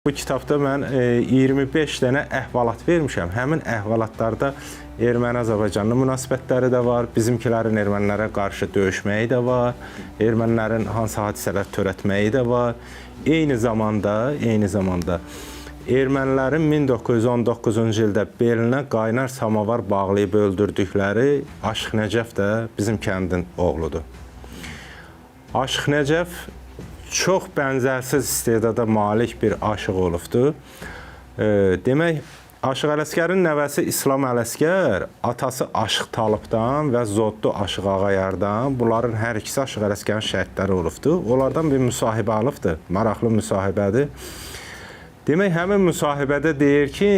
Bu kitabda mən 25 dənə əhvalat vermişəm. Həmin əhvalatlarda Erməni-Azərbaycanlı münasibətləri də var, bizimkilərin ermənilərə qarşı döyüşməyi də var, ermənilərin hansı hadisələr törətməyi də var. Eyni zamanda ermənilərin 1919-cu ildə belinə qaynar samavar bağlayıb öldürdükləri Aşıq Nəcəf də bizim kəndin oğludur. Aşıq Nəcəf çox bənzərsiz istedada malik bir aşıq olubdur. Demək, Aşıq Ələsgərin nəvəsi İslam Ələsgər, atası Aşıq Talıbdan və Zoddu Aşıq Ağayardan, bunların hər ikisi Aşıq Ələsgərin şəhidləri olubdur. Onlardan bir müsahibə alıbdır, maraqlı müsahibədir. Demək, həmin müsahibədə deyir ki,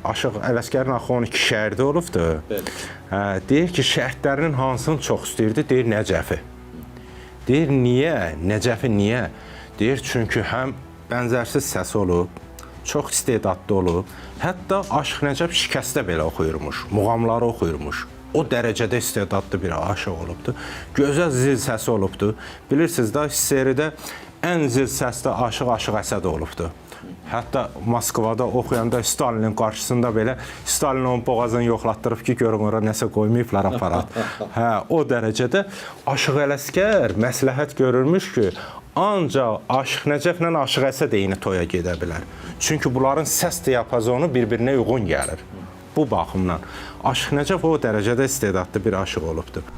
Aşıq Ələsgərin axı 12 şəhərdə olubdur. Deyir ki, şəhidlərinin hansını çox istəyirdi? Deyir, Nəcəfi. Deyir, niyə? Nəcəfi niyə? Deyir, çünki həm bənzərsiz səsi olub, çox istedadlı olub, hətta Aşıq Nəcəf şikəstə belə oxuyurmuş, muğamları oxuyurmuş. O dərəcədə istedadlı bir aşıq olubdur. Gözəl zil səsi olubdur. Bilirsiniz də, seridə ən zil səsdə Aşıq Əsəd olubdur. Hətta Moskvada oxuyanda Stalinin qarşısında belə Stalin onun boğazını yoxlatdırıb ki, görün ora nəsə qoymayıblar aparat. O dərəcədə Aşıq Ələsgər məsləhət görürmüş ki, ancaq Aşıq Nəcəflə Aşıq Əsəd eyni toya gedə bilər. Çünki bunların səs diapazonu bir-birinə uyğun gəlir. Bu baxımdan Aşıq Nəcəf o dərəcədə istedadlı bir aşıq olubdur.